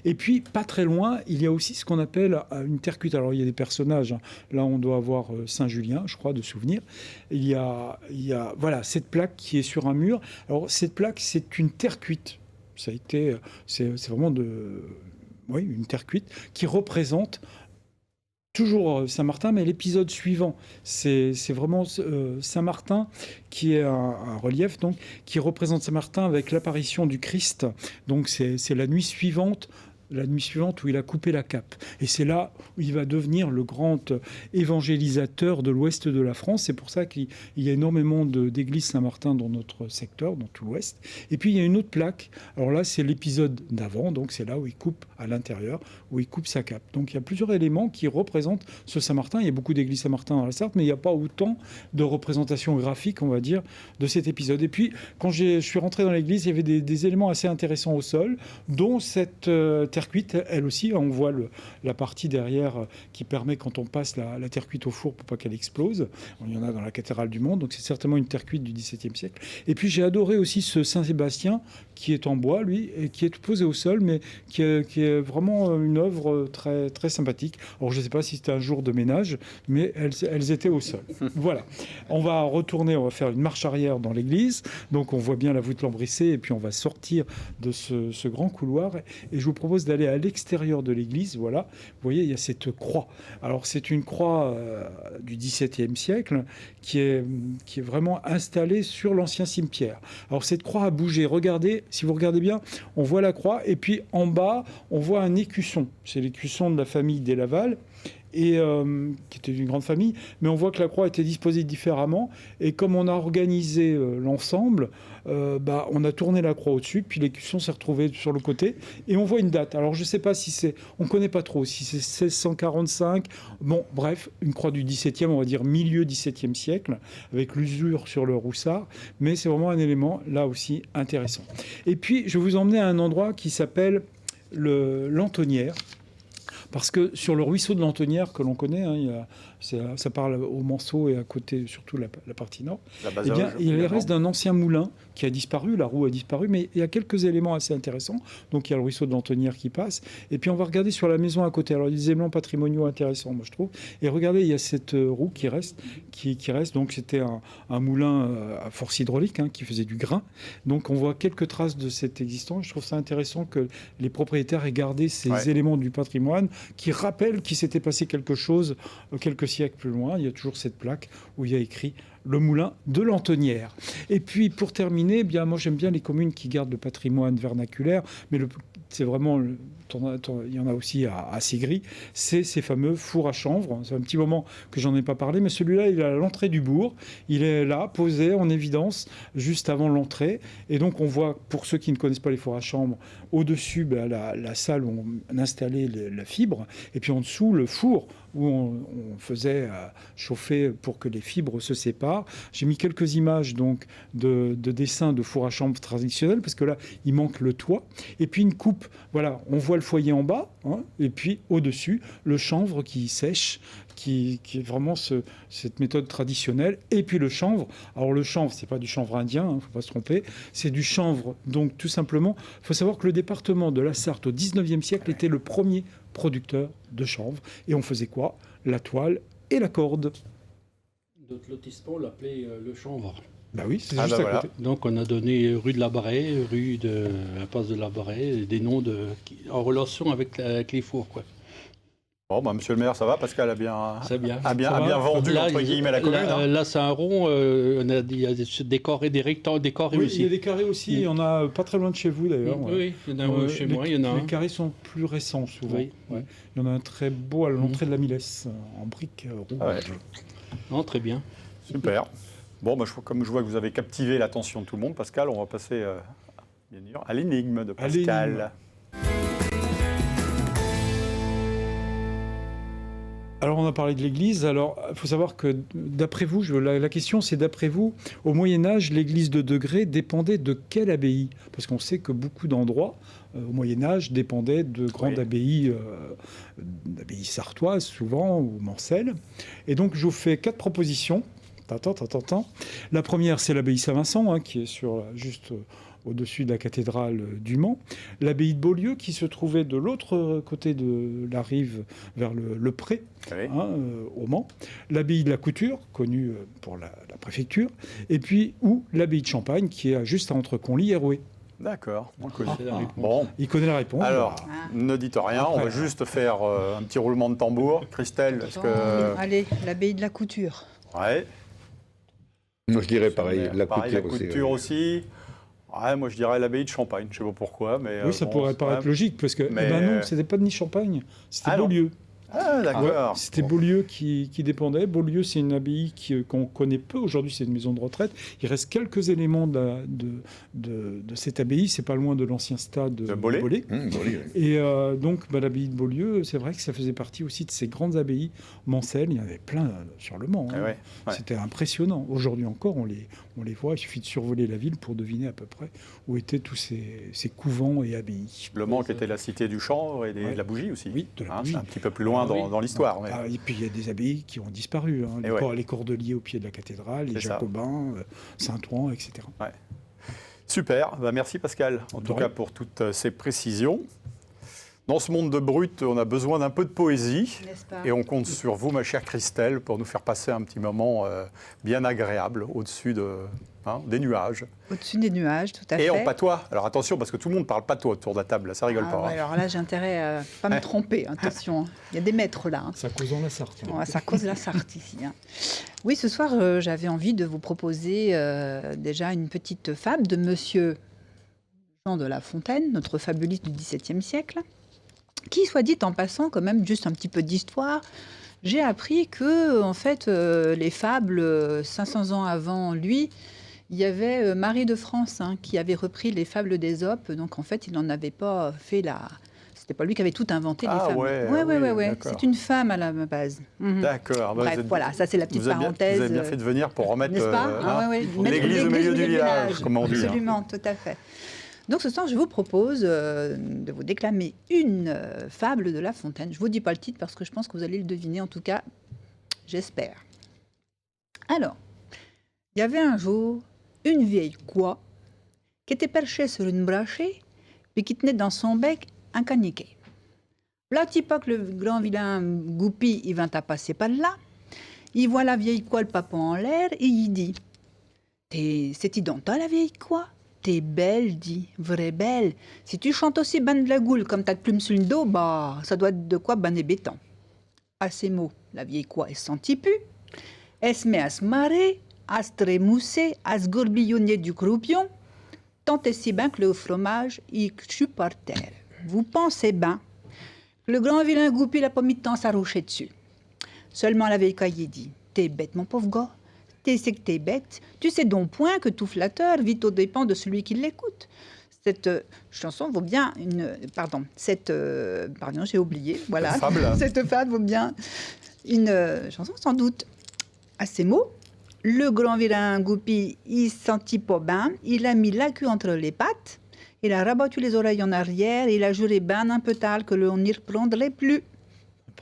Et puis, pas très loin, il y a aussi ce qu'on appelle une terre-cuite. Alors, il y a des personnages. Là, on doit avoir Saint-Julien, je crois, de souvenir. Il y a voilà, cette plaque qui est sur un mur. Alors, cette plaque, c'est une terre cuite. Ça a été, c'est vraiment une terre cuite qui représente toujours Saint-Martin, mais l'épisode suivant, c'est vraiment Saint-Martin qui est un relief donc qui représente Saint-Martin avec l'apparition du Christ. Donc c'est la nuit suivante où il a coupé la cape. Et c'est là où il va devenir le grand évangélisateur de l'ouest de la France. C'est pour ça qu'il y a énormément d'églises Saint-Martin dans notre secteur, dans tout l'ouest. Et puis, il y a une autre plaque. Alors là, c'est l'épisode d'avant. Donc, c'est là où il coupe à l'intérieur, où il coupe sa cape. Donc, il y a plusieurs éléments qui représentent ce Saint-Martin. Il y a beaucoup d'églises Saint-Martin dans la Sarthe, mais il n'y a pas autant de représentations graphiques, on va dire, de cet épisode. Et puis, quand je suis rentré dans l'église, il y avait des éléments assez intéressants au sol, dont cette terre cuite, elle aussi, on voit la partie derrière qui permet, quand on passe la terre cuite au four pour pas qu'elle explose. Il y en a dans la cathédrale du Mans, donc c'est certainement une terre cuite du XVIIe siècle. Et puis j'ai adoré aussi ce Saint-Sébastien qui est en bois, lui, et qui est posé au sol, mais qui est vraiment une œuvre très, très sympathique. Alors je ne sais pas si c'était un jour de ménage, mais elles étaient au sol. Voilà. On va retourner, on va faire une marche arrière dans l'église, donc on voit bien la voûte lambrissée, et puis on va sortir de ce grand couloir, et je vous propose d'aller à l'extérieur de l'église. Voilà, vous voyez, il y a cette croix. Alors c'est une croix du XVIIe siècle qui est vraiment installée sur l'ancien cimetière. Alors cette croix a bougé. Regardez, si vous regardez bien, on voit la croix, et puis en bas, on voit un écusson. C'est l'écusson de la famille des Laval, et qui était une grande famille, mais on voit que la croix était disposée différemment, et comme on a organisé l'ensemble, on a tourné la croix au-dessus, puis l'écusson s'est retrouvé sur le côté, et on voit une date. Alors je ne sais pas si c'est, on ne connaît pas trop, si c'est 1645, bon bref, une croix du XVIIe, on va dire milieu XVIIe siècle, avec l'usure sur le roussard, mais c'est vraiment un élément là aussi intéressant. Et puis je vais vous emmener à un endroit qui s'appelle l'Antonnière, parce que sur le ruisseau de l'Antonnière que l'on connaît, ça parle au Manceau et à côté, surtout la partie nord, il reste d'un ancien moulin qui a disparu, la roue a disparu, mais il y a quelques éléments assez intéressants. Donc il y a le ruisseau de l'Antonnière qui passe, et puis on va regarder sur la maison à côté. Alors il y a des éléments patrimoniaux intéressants, moi je trouve. Et regardez, il y a cette roue qui reste. Donc c'était un moulin à force hydraulique qui faisait du grain. Donc on voit quelques traces de cette existence. Je trouve ça intéressant que les propriétaires aient gardé ces éléments du patrimoine qui rappellent qu'il s'était passé quelque chose quelques siècles plus loin. Il y a toujours cette plaque où il y a écrit le moulin de l'Antonnière. Et puis pour terminer, moi j'aime bien les communes qui gardent le patrimoine vernaculaire, mais c'est vraiment, il y en a aussi à Ségris, c'est ces fameux fours à chanvre. C'est un petit moment que j'en ai pas parlé, mais celui-là, il est à l'entrée du bourg. Il est là, posé en évidence, juste avant l'entrée. Et donc on voit, pour ceux qui ne connaissent pas les fours à chanvre, au-dessus, la salle où on installait la fibre, et puis en dessous, le four où on faisait chauffer pour que les fibres se séparent. J'ai mis quelques images donc de dessins de four à chanvre traditionnels, parce que là, il manque le toit. Et puis une coupe, voilà, on voit le foyer en bas, et puis au-dessus, le chanvre qui sèche, qui est vraiment cette méthode traditionnelle. Et puis le chanvre. Alors le chanvre, c'est pas du chanvre indien, il ne faut pas se tromper. C'est du chanvre. Donc tout simplement, il faut savoir que le département de la Sarthe au 19e siècle était le premier producteur de chanvre. Et on faisait quoi? La toile et la corde. Notre lotissement l'appelait le chanvre. Bah oui, c'est Ah juste bah à voilà. côté. Donc on a donné rue de la Baraye, rue de la place de la Baraye, des noms en relation avec les fours, quoi. Bon, bah, monsieur le maire, ça va? Pascal a bien, C'est bien. a bien, Ça a va. bien vendu, Là, entre guillemets, la commune. hein. Là, c'est un rond. Il y a des carrés, des rectangles, des carrés Oui, aussi. il y a des carrés aussi. Il y en a pas très loin de chez vous d'ailleurs. ouais. Oui, il y en a un chez moi, il y en a Les un. carrés sont plus récents souvent. Oui. Ouais. Il y en a un très beau à l'entrée de la Millesse, en briques rouges. Ouais. Non, très bien. Super. Bon, bah, comme je vois que vous avez captivé l'attention de tout le monde, Pascal, on va passer bien sûr, à l'énigme de Pascal. l'énigme. Alors, on a parlé de l'Église. Alors, il faut savoir que, d'après vous, la question, c'est d'après vous, au Moyen-Âge, l'Église de Degré dépendait de quelle abbaye? Parce qu'on sait que beaucoup d'endroits, au Moyen-Âge, dépendaient de grandes abbayes sartoises, souvent, ou mancelles. Et donc, je vous fais 4 propositions. La première, c'est l'abbaye Saint-Vincent, qui est juste au-dessus de la cathédrale du Mans. L'abbaye de Beaulieu, qui se trouvait de l'autre côté de la rive, vers le Pré, Oui. au Mans. L'abbaye de la Couture, connue pour la préfecture. Et puis, l'abbaye de Champagne, qui est juste entre Conly et Rouet. D'accord, on le connaît. C'est la réponse. Bon, Il connaît la réponse. alors, bah, ne dites rien, on va Après, juste faire un petit roulement de tambour. Christelle, est-ce que... Allez, l'abbaye de la Couture. Ouais. Moi, je dirais pareil, la Pareil, couture aussi. couture aussi. Ouais, moi, je dirais l'abbaye de Champagne. Je ne sais pas pourquoi, mais... oui, ça bon, pourrait c'est paraître quand même- logique, parce que Mais, non, c'était pas ni Champagne, c'était Ah non. Beaulieu. Ah, d'accord. Ouais, c'était Beaulieu qui dépendait. Beaulieu, c'est une abbaye qu'on connaît peu. Aujourd'hui, c'est une maison de retraite. Il reste quelques éléments de cette abbaye. C'est pas loin de l'ancien stade De Bollé. Bollé. Bon, oui. Et donc, l'abbaye de Beaulieu, c'est vrai que ça faisait partie aussi de ces grandes abbayes mancelles. Il y en avait plein sur le Mans. Ah ouais, ouais. C'était impressionnant. Aujourd'hui encore, on les voit. Il suffit de survoler la ville pour deviner à peu près où étaient tous ces couvents et abbayes. Le Mans qui était la cité du chanvre et de la bougie aussi. Oui, de la bougie. C'est un petit peu plus loin Ah oui. dans l'histoire. mais- Ah, et puis il y a des abbayes qui ont disparu. Et ouais. Les Cordeliers au pied de la cathédrale, les C'est ça. Jacobins, Saint-Ouen, etc. Super, bah, merci Pascal, en tout rien. cas pour toutes ces précisions. Dans ce monde de brut, on a besoin d'un peu de poésie. N'est-ce pas? Et on compte sur vous, ma chère Christelle, pour nous faire passer un petit moment bien agréable au-dessus des nuages. Au-dessus des nuages, tout à fait. Et en patois. Alors attention, parce que tout le monde parle patois autour de la table, là, ça rigole Ah, pas. ouais, hein. alors là, j'ai intérêt à pas me tromper, attention. Il y a des maîtres là. Ça cause dans la Sarthe. Ouais, ça cause la Sarthe ici. Oui, ce soir, j'avais envie de vous proposer déjà une petite fable de monsieur Jean de La Fontaine, notre fabuliste du XVIIe siècle, qui, soit dit en passant, quand même, juste un petit peu d'histoire, j'ai appris que, en fait, les fables, 500 ans avant lui, il y avait Marie de France qui avait repris les fables d'Ésope. Donc, en fait, il n'en avait pas fait C'était pas lui qui avait tout inventé, les Ah fables. ouais, d'accord. C'est une femme à la base. Mhm. D'accord. bah, Bref, vous êtes- voilà, ça c'est la petite vous avez bien- parenthèse. Vous avez bien fait de venir pour remettre N'est-ce pas l'église au milieu du village, comme on dit. hein. Absolument, tout à fait. Donc ce soir, je vous propose de vous déclamer une fable de La Fontaine. Je ne vous dis pas le titre parce que je pense que vous allez le deviner, en tout cas, j'espère. Alors, il y avait un jour une vieille quoi qui était perchée sur une brachée puis qui tenait dans son bec un caniquet. Là, tu pas que le grand vilain Goupy, il vint à passer par là. Il voit la vieille quoi, le papon en l'air, et il dit C'est-tu dans toi, la vieille quoi? T'es belle, dit, vraie belle. Si tu chantes aussi ben de la goule comme t'as de plumes sur le dos, bah, ça doit être de quoi ben béton. À ces mots, la vieille quoi, elle se sentit plus. Elle se met à se marrer, à se trémousser, à se gourbillonner du croupion, tant et si bien que le fromage, il chute par terre. Vous pensez bien que le grand vilain Goupy n'a pas mis de temps à s'arrocher dessus. Seulement la vieille quoi, il dit T'es bête, mon pauvre gars. C'est que t'es bête. Tu sais donc point que tout flatteur vit aux dépens de celui qui l'écoute. Cette chanson vaut bien une... Pardon, j'ai oublié. Voilà. Une fable. Cette fable vaut bien une chanson, sans doute. À ces mots, le grand vilain Goupy, il sentit pas bien. Il a mis la queue entre les pattes. Il a rabattu les oreilles en arrière. Il a juré ben un peu tard que l'on n'y reprendrait plus.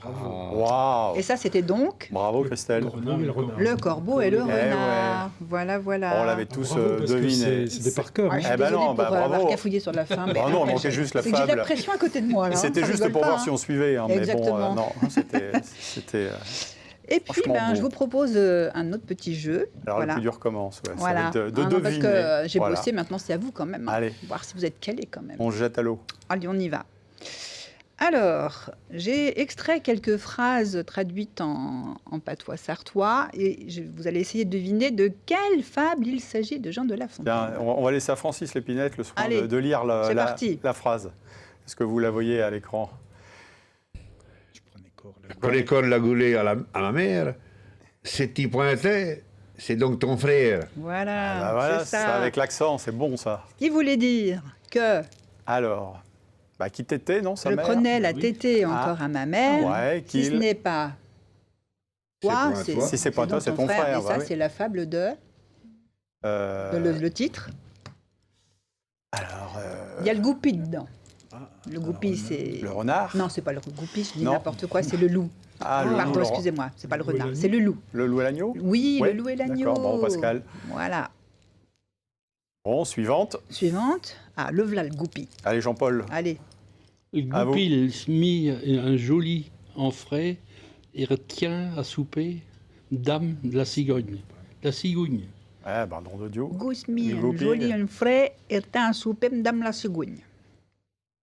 Bravo. Waouh. Et ça, c'était donc Bravo, Christelle. le corbeau et le Eh renard. Voilà, voilà. On l'avait tous Bravo, parce que deviné. c'est des par cœur. Ah, hein. je suis Eh ben désolée non, pour bravo. avoir cafouillé sur la fin. Mais Bah non, manquait juste la c'est que j'ai de fable. la pression à côté de moi. Là, C'était ça juste rigole pour pas, voir hein. si on suivait. Hein, mais Exactement. bon, non, c'était. Et puis, Franchement, je bon. vous propose un autre petit jeu. Alors voilà. le plus dur commence. Ouais. Voilà. Ça va être de Hein, non, parce deviner. que j'ai Voilà. bossé, maintenant c'est à vous quand même. Hein. Allez. Voir si vous êtes calé quand même. On se jette à l'eau. Allez, on y va. Alors, j'ai extrait quelques phrases traduites en patois sartois et vous allez essayer de deviner de quelle fable il s'agit de Jean de La Fontaine. Tiens, on va laisser à Francis Lépinette le soin Allez, de lire c'est parti. la phrase. Est-ce que vous la voyez à l'écran? Je prenais corps, là. Quand l'école l'a goulé à la mer, c'est qui pointait, c'est donc ton frère. Voilà, Ah, voilà, c'est ça. avec l'accent, c'est bon ça. Ce qui voulait dire que Alors, qui t'était, non, sa je mère prenais la Oui. tétée Ah. encore à ma mère, Ouais, si ce qu'il. n'est pas toi, pas toi. Si c'est pas toi, donc c'est ton frère. Et ça, bah oui. c'est la fable de le titre. Alors, Il y a le goupil dedans. Ah, Le goupil, c'est... le renard. Non, c'est pas le goupil, je dis Non. n'importe quoi, c'est le loup. Ah, le Pardon, loup, excusez-moi, c'est pas le Le loup et renard, l'agneau. c'est le loup. le loup et l'agneau. Oui, Ouais, le loup et l'agneau. D'accord, bon, Pascal. Voilà. Bon, suivante. Suivante. Ah, le voilà le goupil. Allez, Jean-Paul. Allez. À vous. Goupil mit un joli en frais et retient à souper dame de la cigogne. La cigogne. Ouais, nom de Dieu. Gousmi, Le un goupil. joli, un frais, et un souper, madame la cigogne.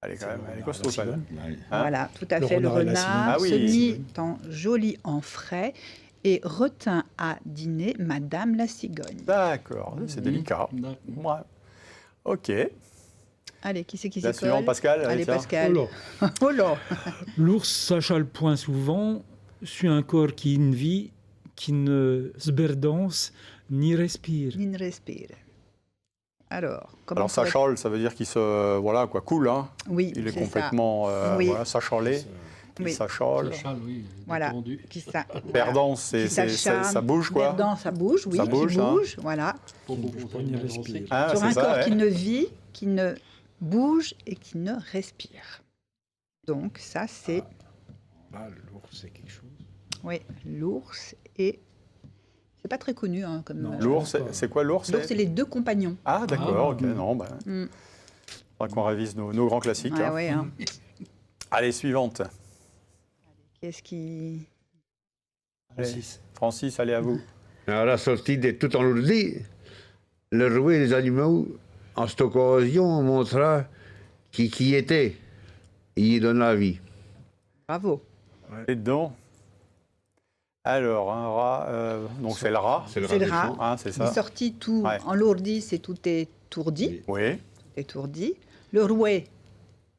Elle est costaud, celle-là. Hein Voilà, tout à Le fait. Le renard et la renard cigogne. se Ah oui. mit en joli en frais et retint à dîner madame la cigogne. D'accord, c'est délicat. D'accord. Ouais. Ok. Allez, qui c'est qui La s'y suivante, colle Pascal. Allez, tiens. Pascal. Oh là. Oh là. L'ours s'achale point souvent, suit un corps qui ne vit, qui ne se berdance, ni respire. Nin respire. Alors, comment Alors, pourrait- s'achale, ça veut dire qu'il se. Voilà, quoi, cool, hein. Oui, Il est c'est complètement. Oui. Voilà, s'achalé. Il Oui. s'achale. Chachal, oui. Voilà. détendu. ça. Qui ça Perdant, Qui ça s'acharne. bouge, quoi. Perdant, ça bouge, oui, Ça bouge, qui hein. bouge, voilà. Pour beaucoup, bouge pas, ça ni bien respire. dansé. Ah, Sur c'est un ça, corps ouais. qui ne vit, qui ne bouge et qui ne respire. Donc ça, c'est Bah, l'ours, c'est quelque chose. oui, l'ours et c'est pas très connu hein, comme Non. L'ours, c'est quoi l'ours l'ours, c'est les deux compagnons. Ah, d'accord, ok. Ah. Non, Mm. faudra qu'on révise nos grands classiques. Ouais, hein. ouais, hein. Allez, suivante. Qu'est-ce qui Allez, Francis, allez à vous. À la sortie de tout enlourdi, le rouet des animaux, en cette occasion, montra qui était. Il y donne la vie. Bravo. Et dedans. Alors, un rat. Donc, c'est le rat. C'est le C'est le des rat. champs. Hein, c'est Il ça. est sorti tout Ouais. enlourdi, c'est tout étourdi. Oui. Étourdi. Le rouet,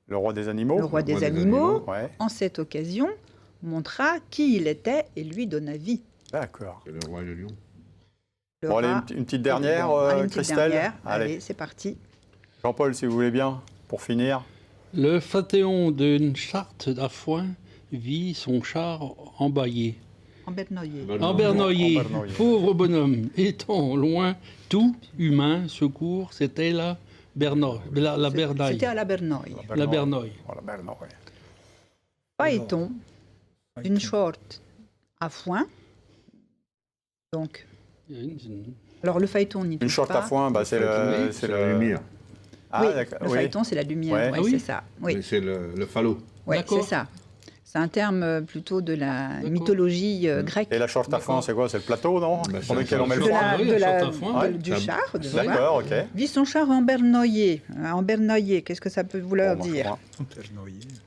Le roi des animaux. le roi des des animaux, animaux. Ouais, en cette occasion, montra qui il était et lui donna vie. d'accord. C'est le roi de Lyon. Le Bon, allez, rat- une petite dernière, Allez, une petite Christelle. dernière. Allez, Allez, c'est parti. Jean-Paul, si vous voulez bien, pour finir. Le Phatéon d'une charte d'Affoin vit son char embaillé. En bernoyer. Embernoyé, Embernoyé. pauvre bonhomme, étant loin, tout humain secours, c'était la Bernoy, la Bernaille. C'était à la Bernoy. La Bernoy. Voilà, ben non, ouais. Phaéton d'une short à foin. Donc, alors le phaéton, on n'y Une touche short pas. à foin, c'est le. C'est la lumière. Ah, oui, d'accord. le Oui. phaéton, c'est la lumière. Ouais. Ouais, Ah oui. c'est ça. Oui, Mais c'est le phallot. ouais, D'accord. c'est ça. C'est un terme plutôt de la D'accord. mythologie grecque. Et la short à foin, c'est quoi? C'est le plateau, non? Bah, Sur c'est lequel on met le de foin. la, Oui, de la la- short à foin, de- ouais. du Ça- char. De voilà. D'accord, ok. Vit son char en bernoyer. En bernoyer, qu'est-ce que ça peut vouloir Bon, bah, dire?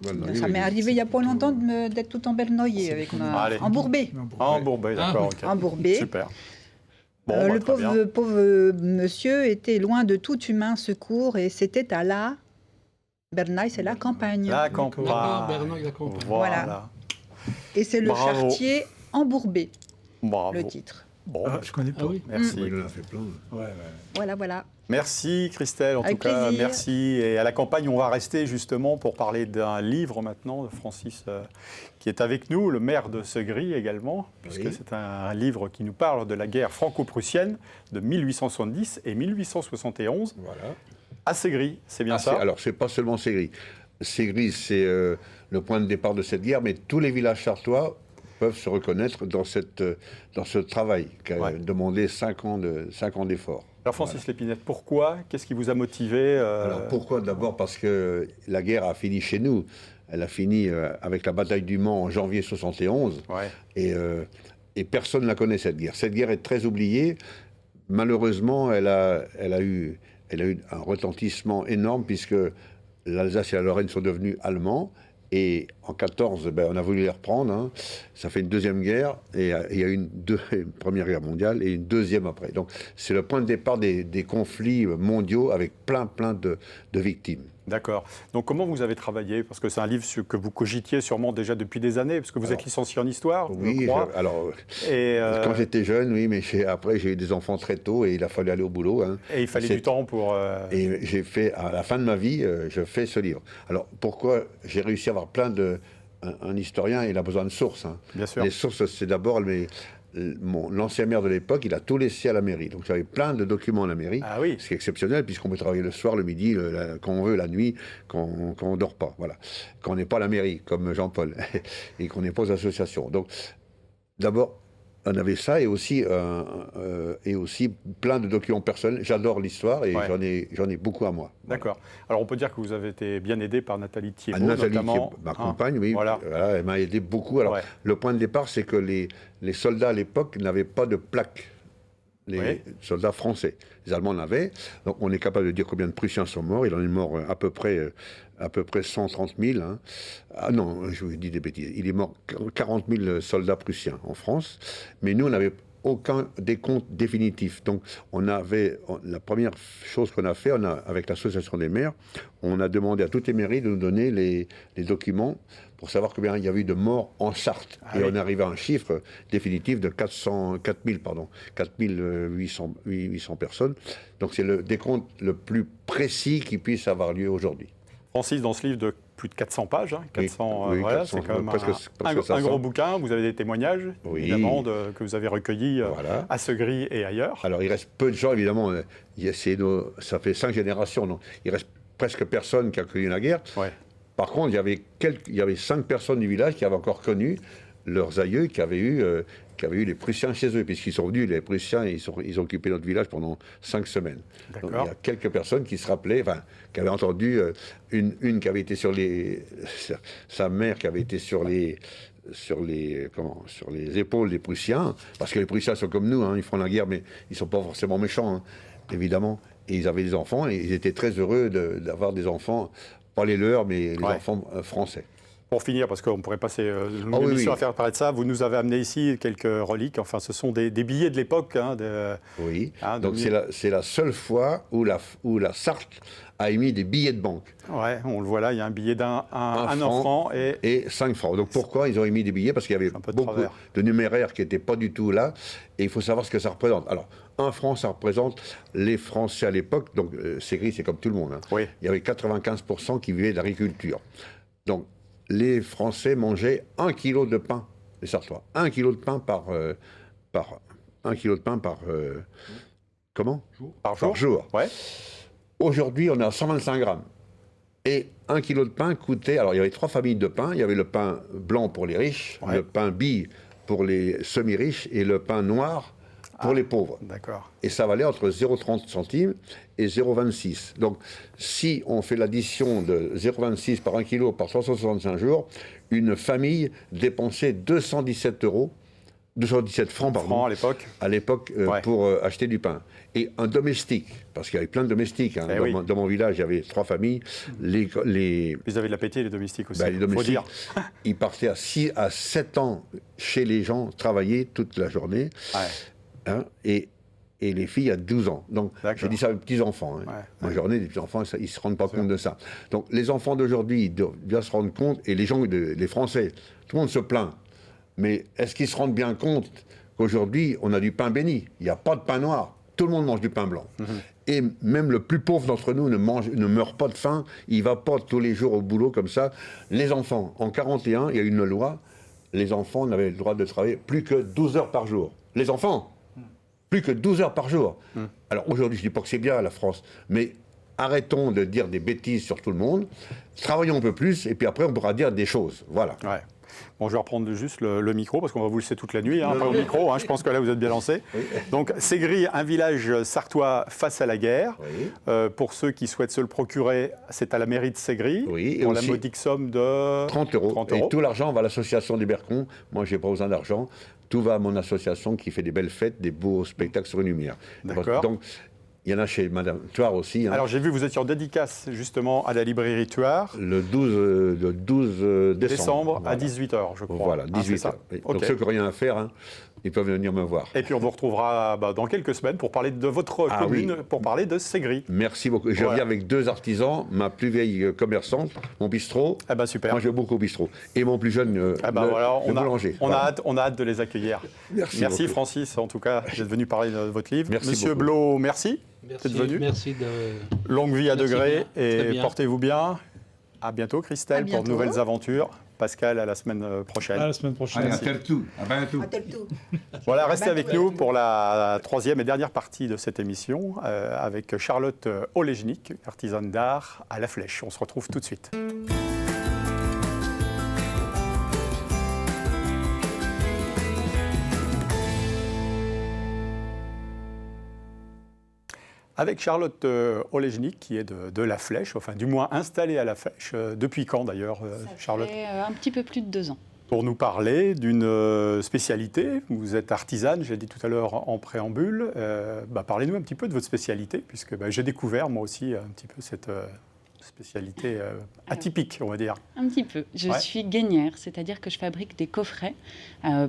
Voilà, Ça oui, m'est oui. arrivé il n'y a pas longtemps d'être tout en bernoyer, avec Allez. embourbé. Embourbé, d'accord, ok. Embourbé. Super. Bon, bah, Le très bien. pauvre monsieur était loin de tout humain secours et c'était à la Bernaille, c'est la campagne. La D'accord, campagne. Bernoy, la campagne. Voilà. Et c'est le Bravo. chartier embourbé, Bravo. le titre. Bon, Ah, je connais pas. Ah oui. merci. Il en a fait plein. Ouais, ouais. Voilà, voilà. Merci Christelle, en Avec tout cas, plaisir. merci. Et à la campagne, on va rester justement pour parler d'un livre maintenant de Francis qui est avec nous, le maire de Segris également, puisque Oui. c'est un livre qui nous parle de la guerre franco-prussienne de 1870 et 1871 Voilà. à Segris, c'est bien Ah, ça? alors, c'est pas seulement Ségris. Ségris, c'est le point de départ de cette guerre, mais tous les villages sartois peuvent se reconnaître dans ce travail qui a demandé 5 ans d'efforts. Alors Francis Lépinette, pourquoi? Qu'est-ce qui vous a motivé Alors pourquoi? D'abord parce que la guerre a fini chez nous. Elle a fini avec la bataille du Mans en janvier 71. Et personne ne la connaît, cette guerre. Cette guerre est très oubliée. Malheureusement, elle a eu un retentissement énorme puisque l'Alsace et la Lorraine sont devenus allemands. Et en 14, on a voulu les reprendre. Hein. Ça fait une deuxième guerre. Et il y a eu une première guerre mondiale et une deuxième après. Donc c'est le point de départ des conflits mondiaux avec plein de victimes. D'accord. Donc comment vous avez travaillé? Parce que c'est un livre que vous cogitiez sûrement déjà depuis des années, parce que vous êtes licencié en histoire, oui, je crois. Quand j'étais jeune, oui, mais après j'ai eu des enfants très tôt et il a fallu aller au boulot. Hein. Et il fallait du temps pour... Et j'ai fait, à la fin de ma vie, je fais ce livre. Alors pourquoi j'ai réussi à avoir plein de... Un historien, il a besoin de sources. Hein. Bien sûr. Les sources, c'est d'abord... L'ancien maire de l'époque, il a tout laissé à la mairie. Donc j'avais plein de documents à la mairie, ce qui est exceptionnel puisqu'on peut travailler le soir, le midi, quand on veut, la nuit, quand on ne dort pas. Voilà. Quand on n'est pas à la mairie, comme Jean-Paul, et qu'on n'est pas aux associations. Donc d'abord, on avait ça et aussi plein de documents personnels. J'adore l'histoire et j'en ai beaucoup à moi. D'accord. Alors on peut dire que vous avez été bien aidé par Nathalie Thiebaud, notamment. Ma compagne, oui. Voilà, elle m'a aidé beaucoup. Alors le point de départ, c'est que les soldats à l'époque n'avaient pas de plaque. Les soldats français. Les Allemands en avaient. Donc on est capable de dire combien de Prussiens sont morts. Il en est mort à peu près 130 000. Hein. Ah non, je vous dis des bêtises. Il est mort 40 000 soldats prussiens en France. Mais nous, on n'avait aucun décompte définitif. Donc la première chose qu'on a fait, avec l'association des maires, on a demandé à toutes les mairies de nous donner les documents pour savoir combien il y avait eu de morts en Sarthe. Et on est arrivé à un chiffre définitif de 4 800 personnes. Donc c'est le décompte le plus précis qui puisse avoir lieu aujourd'hui. Francis, dans ce livre de plus de 400 pages, 400, c'est quand même un gros bouquin. Vous avez des témoignages, évidemment, que vous avez recueillis à Segré et ailleurs. Alors il reste peu de gens, évidemment. Ça fait 5 générations, donc il reste presque personne qui a connu la guerre. Par contre, il y avait 5 personnes du village qui avaient encore connu leurs aïeux qui avaient eu les Prussiens chez eux, puisqu'ils sont venus, les Prussiens, ils ont occupé notre village pendant 5 semaines. Donc, il y a quelques personnes qui se rappelaient, qui avaient entendu une qui avait été sa mère qui avait été sur les épaules des Prussiens, parce que les Prussiens sont comme nous, hein, ils font la guerre, mais ils ne sont pas forcément méchants, hein, évidemment. Et ils avaient des enfants, et ils étaient très heureux d'avoir des enfants, pas les leurs, mais les enfants français. Pour finir, parce qu'on pourrait passer une émission à faire apparaître ça, vous nous avez amené ici quelques reliques. Enfin, ce sont des billets de l'époque. Hein, donc c'est la seule fois où la Sarthe a émis des billets de banque. Ouais, on le voit là, il y a un billet d'un franc et 5 francs. Donc pourquoi ils ont émis des billets? Parce qu'il y avait beaucoup de numéraires qui n'étaient pas du tout là. Et il faut savoir ce que ça représente. Alors, 1 franc, ça représente les Français à l'époque. Donc, Ségris, c'est comme tout le monde. Hein. Il y avait 95% qui vivaient de l'agriculture. Donc, les Français mangeaient 1 kilo de pain, les Sartois. 1 kilo de pain par jour. Ouais. Aujourd'hui, on est à 125 grammes. Et 1 kilo de pain coûtait... Alors, il y avait 3 familles de pain. Il y avait le pain blanc pour les riches, le pain bille pour les semi-riches et le pain noir pour les pauvres. D'accord. Et ça valait entre 0,30 centimes et 0,26. Donc, si on fait l'addition de 0,26 par 1 kilo par 365 jours, une famille dépensait 217 francs à l'époque pour acheter du pain. Et un domestique, parce qu'il y avait plein de domestiques, hein, dans mon village, il y avait 3 familles. Ils avaient de l'appétit, les domestiques aussi, les domestiques, ils partaient à 7 ans chez les gens, travailler toute la journée. Hein, et les filles à 12 ans. Donc, j'ai dit ça aux petits-enfants. Hein. Ma journée, les petits-enfants, ils ne se rendent pas compte de ça. Donc, les enfants d'aujourd'hui, ils doivent bien se rendre compte, et les Français, tout le monde se plaint. Mais est-ce qu'ils se rendent bien compte qu'aujourd'hui, on a du pain béni? Il n'y a pas de pain noir. Tout le monde mange du pain blanc. Et même le plus pauvre d'entre nous ne meurt pas de faim. Il ne va pas tous les jours au boulot comme ça. Les enfants, en 1941, il y a eu une loi. Les enfants n'avaient le droit de travailler plus que 12 heures par jour. Les enfants, plus que 12 heures par jour. Alors aujourd'hui, je ne dis pas que c'est bien la France, mais arrêtons de dire des bêtises sur tout le monde, travaillons un peu plus, et puis après, on pourra dire des choses. Voilà. Ouais. Bon, je vais reprendre juste le micro, parce qu'on va vous laisser toute la nuit, pas au micro, je pense que là, vous êtes bien lancé. Oui. Donc, Ségry, un village sartois face à la guerre. Oui. Pour ceux qui souhaitent se le procurer, c'est à la mairie de Ségry, oui, pour la modique somme de 30 €. Et tout l'argent va à l'association des Bercons. Moi, je n'ai pas besoin d'argent. Tout va à mon association qui fait des belles fêtes, des beaux spectacles sur une lumière. D'accord. Donc, il y en a chez Madame Thouars aussi. Alors, j'ai vu, vous étiez en dédicace, justement, à la librairie Thouars. Le 12 décembre. Voilà. À 18h, je crois. Voilà, 18h. Oui. Okay. Donc, ceux qui n'ont rien à faire, ils peuvent venir me voir. Et puis, on vous retrouvera dans quelques semaines pour parler de votre commune, pour parler de Ségry. Merci beaucoup. Je reviens avec 2 artisans. Ma plus vieille commerçante, mon bistrot. Super. Moi, je vais beaucoup au bistrot. Et mon plus jeune, le boulanger. On a hâte de les accueillir. Merci Francis, en tout cas, d'être venu parler de votre livre. Merci Monsieur beaucoup. Blot, merci. Merci, venu. Merci Longue vie à Degré et portez-vous bien. À bientôt Christelle pour de nouvelles aventures. Pascal, à la semaine prochaine. À la semaine prochaine. Allez, à Teltou. Voilà, restez avec nous pour la 3e et dernière partie de cette émission avec Charlotte Olejnik, artisane d'art à La Flèche. On se retrouve tout de suite. Avec Charlotte Olejnik, qui est de La Flèche, enfin du moins installée à La Flèche. Depuis quand d'ailleurs, Charlotte ? Ça fait un petit peu plus de 2 ans. Pour nous parler d'une spécialité, vous êtes artisane, j'ai dit tout à l'heure en préambule. Parlez-nous un petit peu de votre spécialité, puisque j'ai découvert moi aussi un petit peu cette spécialité atypique, on va dire. Un petit peu. Je suis gainière, c'est-à-dire que je fabrique des coffrets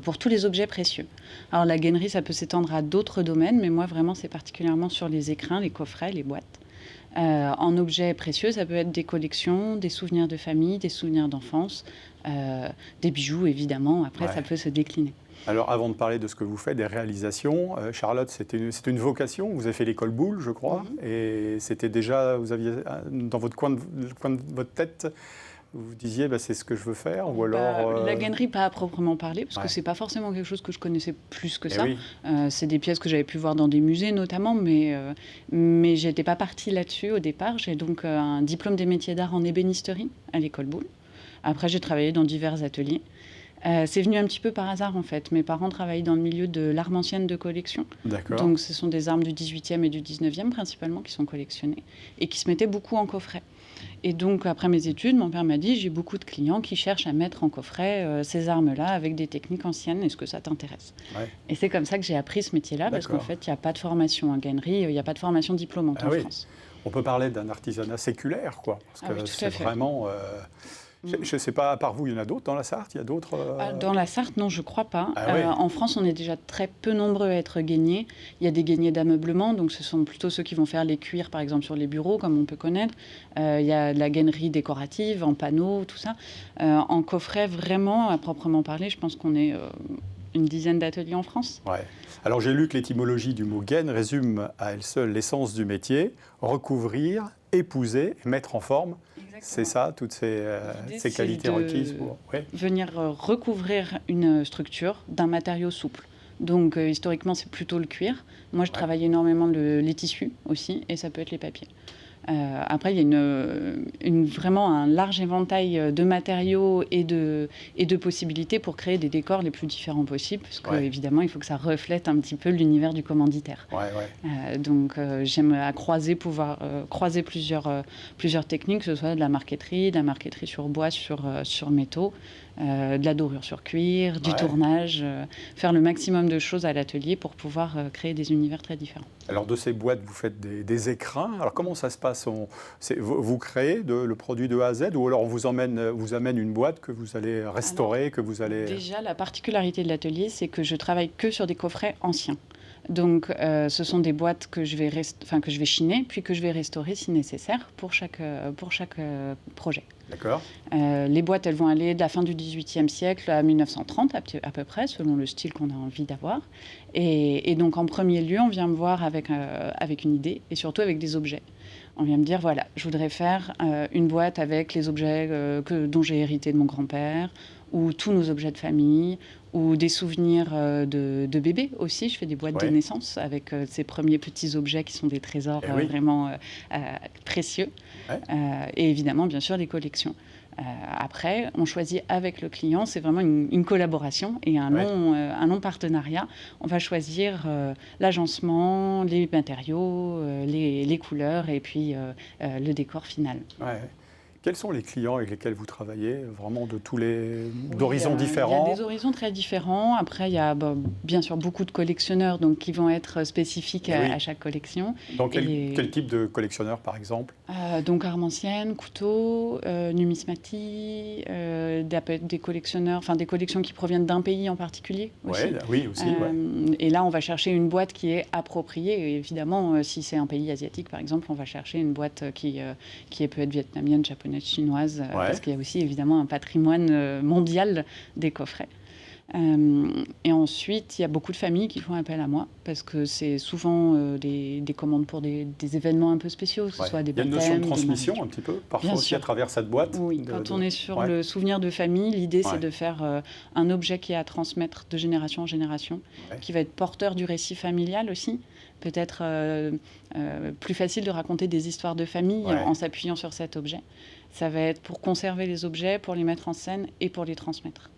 pour tous les objets précieux. Alors la gainerie, ça peut s'étendre à d'autres domaines, mais moi vraiment c'est particulièrement sur les écrins, les coffrets, les boîtes. En objets précieux, ça peut être des collections, des souvenirs de famille, des souvenirs d'enfance, des bijoux évidemment, après ça peut se décliner. Alors, avant de parler de ce que vous faites, des réalisations, Charlotte, c'était une vocation. Vous avez fait l'école Boulle, je crois, et c'était déjà, vous aviez dans votre coin de votre tête, vous disiez, c'est ce que je veux faire, ou alors... La gainerie, pas à proprement parler, parce que c'est pas forcément quelque chose que je connaissais plus que ça. C'est des pièces que j'avais pu voir dans des musées notamment, mais j'étais pas partie là-dessus au départ. J'ai donc un diplôme des métiers d'art en ébénisterie à l'école Boulle. Après, j'ai travaillé dans divers ateliers. C'est venu un petit peu par hasard en fait. Mes parents travaillaient dans le milieu de l'arme ancienne de collection. D'accord. Donc ce sont des armes du 18e et du 19e principalement qui sont collectionnées et qui se mettaient beaucoup en coffret. Et donc après mes études, mon père m'a dit j'ai beaucoup de clients qui cherchent à mettre en coffret ces armes-là avec des techniques anciennes. Est-ce que ça t'intéresse ? Et c'est comme ça que j'ai appris ce métier-là parce qu'en fait il n'y a pas de formation en gainerie, il n'y a pas de formation diplômante en France. On peut parler d'un artisanat séculaire quoi, parce que c'est vraiment... Je ne sais pas, à part vous, il y en a d'autres dans la Sarthe ? Il y a d'autres Dans la Sarthe, non, je ne crois pas. En France, on est déjà très peu nombreux à être gainiers. Il y a des gainiers d'ameublement, donc ce sont plutôt ceux qui vont faire les cuirs, par exemple, sur les bureaux, comme on peut connaître. Il y a de la gainerie décorative, en panneaux, tout ça. En coffret, vraiment, à proprement parler, je pense qu'on est une dizaine d'ateliers en France. Ouais. Alors, j'ai lu que l'étymologie du mot gaine résume à elle seule l'essence du métier, recouvrir, épouser et mettre en forme. C'est ça, toutes ces qualités requises pour venir recouvrir une structure d'un matériau souple. Donc, historiquement, c'est plutôt le cuir. Moi, je travaille énormément les tissus aussi, et ça peut être les papiers. Après, il y a vraiment un large éventail de matériaux et de possibilités pour créer des décors les plus différents possibles, parce qu'évidemment, il faut que ça reflète un petit peu l'univers du commanditaire. Donc, j'aime pouvoir croiser plusieurs techniques, que ce soit de la marqueterie sur bois, sur métaux, de la dorure sur cuir, du tournage, faire le maximum de choses à l'atelier pour pouvoir créer des univers très différents. Alors de ces boîtes, vous faites des écrins. Alors comment ça se passe ? Vous créez le produit de A à Z ou alors on vous amène une boîte que vous allez restaurer, que vous allez... Déjà, la particularité de l'atelier, c'est que je travaille que sur des coffrets anciens. Donc, ce sont des boîtes que je vais chiner, puis que je vais restaurer si nécessaire pour chaque projet. D'accord. Les boîtes, elles vont aller de la fin du XVIIIe siècle à 1930 à peu près, selon le style qu'on a envie d'avoir. Et donc, en premier lieu, on vient me voir avec une idée et surtout avec des objets. On vient me dire, voilà, je voudrais faire une boîte avec les objets dont j'ai hérité de mon grand-père, ou tous nos objets de famille, ou des souvenirs de bébés aussi. Je fais des boîtes de naissance avec ces premiers petits objets qui sont des trésors vraiment précieux. Et évidemment, bien sûr, des collections. Après, on choisit avec le client, c'est vraiment une collaboration et un long partenariat. On va choisir l'agencement, les matériaux, les couleurs et puis le décor final. Quels sont les clients avec lesquels vous travaillez, vraiment d'horizons différents? Il y a des horizons très différents. Après, il y a bien sûr beaucoup de collectionneurs qui vont être spécifiques à chaque collection. Donc, quel type de collectionneurs, par exemple? Donc, armentières, couteaux, numismatie, des collectionneurs, des collections qui proviennent d'un pays en particulier aussi. Oui, aussi. Et là, on va chercher une boîte qui est appropriée. Et évidemment, si c'est un pays asiatique, par exemple, on va chercher une boîte qui peut être vietnamienne, japonaise, chinoise, parce qu'il y a aussi évidemment un patrimoine mondial des coffrets. Et ensuite, il y a beaucoup de familles qui font appel à moi parce que c'est souvent des commandes pour des événements un peu spéciaux, que ce soit des baptêmes. Il y a une notion de transmission un petit peu, parfois aussi à travers cette boîte. Oui, quand on est sur le souvenir de famille, l'idée c'est de faire un objet qui est à transmettre de génération en génération, qui va être porteur du récit familial aussi. Peut-être plus facile de raconter des histoires de famille en s'appuyant sur cet objet. Ça va être pour conserver les objets, pour les mettre en scène et pour les transmettre.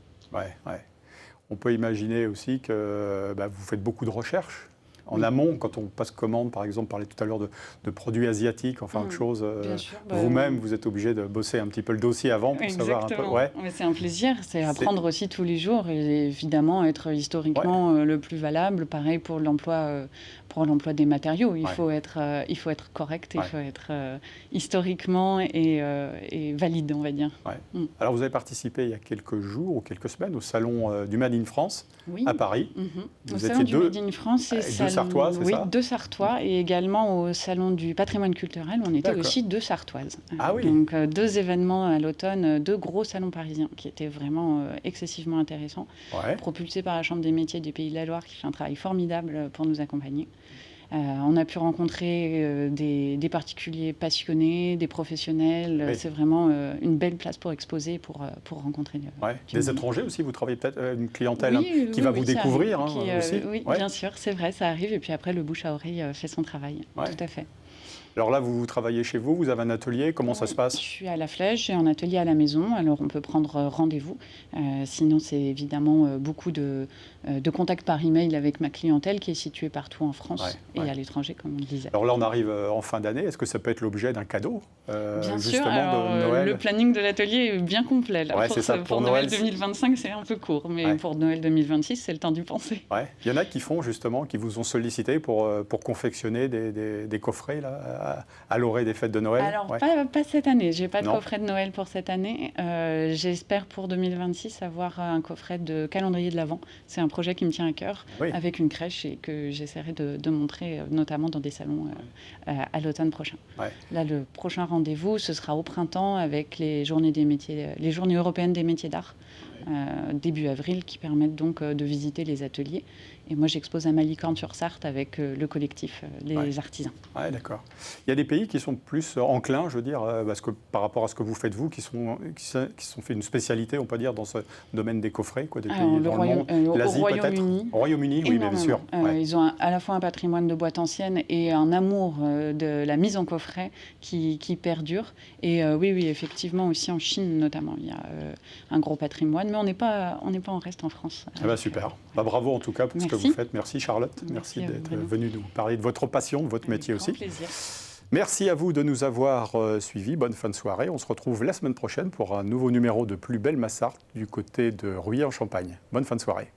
On peut imaginer aussi que vous faites beaucoup de recherches en amont, quand on passe commande, par exemple, parlait tout à l'heure de produits asiatiques, enfin autre chose. Vous-même, vous êtes obligé de bosser un petit peu le dossier avant pour savoir un peu. Mais c'est un plaisir, c'est apprendre aussi tous les jours et évidemment être historiquement le plus valable. Pareil pour l'emploi des matériaux. Il faut être correct, il faut être historiquement et valide, on va dire. Alors vous avez participé il y a quelques jours ou quelques semaines au salon du Made in France à Paris. Au salon du Made in France et Sartois, c'est ça? Deux Sartois et également au salon du patrimoine culturel, on était aussi deux Sartoises. Oui. Donc deux événements à l'automne, deux gros salons parisiens qui étaient vraiment excessivement intéressants, propulsés par la Chambre des métiers du Pays de la Loire qui fait un travail formidable pour nous accompagner. On a pu rencontrer des particuliers passionnés, des professionnels. C'est vraiment une belle place pour exposer, pour rencontrer. Des étrangers aussi, vous travaillez peut-être une clientèle qui va vous découvrir aussi. Oui, bien sûr, c'est vrai, ça arrive. Et puis après, le bouche à oreille fait son travail. Tout à fait. Alors là, vous travaillez chez vous, vous avez un atelier, comment ça se passe? Je suis à la Flèche, j'ai un atelier à la maison, alors on peut prendre rendez-vous. Sinon, c'est évidemment beaucoup de contacts par email avec ma clientèle qui est située partout en France et à l'étranger, comme on le disait. Alors là, on arrive en fin d'année, est-ce que ça peut être l'objet d'un cadeau Bien sûr, alors, de Noël? Le planning de l'atelier est bien complet. Là, pour Noël 2025, c'est un peu court, mais pour Noël 2026, c'est le temps d'y penser. Il y en a qui vous ont sollicité pour confectionner des coffrets là, à l'orée des fêtes de Noël? Alors, pas cette année. Je n'ai pas de coffret de Noël pour cette année. J'espère pour 2026 avoir un coffret de calendrier de l'Avent. C'est un projet qui me tient à cœur, avec une crèche et que j'essaierai de montrer, notamment dans des salons à l'automne prochain. Là, le prochain rendez-vous, ce sera au printemps avec les journées européennes des métiers d'art. Début avril, qui permettent donc de visiter les ateliers. Et moi, j'expose à Malicorne-sur-Sarthe avec le collectif, les artisans. D'accord. Il y a des pays qui sont plus enclins, je veux dire, parce que par rapport à ce que vous faites, vous, qui sont fait une spécialité, on peut dire, dans ce domaine des coffrets, des pays dans le monde. L'Asie, peut-être. Au Royaume-Uni, oui, bien sûr. Ils ont à la fois un patrimoine de boîtes anciennes et un amour de la mise en coffret qui perdure. Et oui, effectivement, aussi en Chine, notamment, il y a un gros patrimoine. Mais on n'est pas en reste en France. Super. Bravo en tout cas pour ce que vous faites. Merci Charlotte. Merci d'être venue nous parler de votre passion, de votre métier aussi. Plaisir. Merci à vous de nous avoir suivis. Bonne fin de soirée. On se retrouve la semaine prochaine pour un nouveau numéro de Plus belle ma Sarthe du côté de Rueil-en-Champagne. Bonne fin de soirée.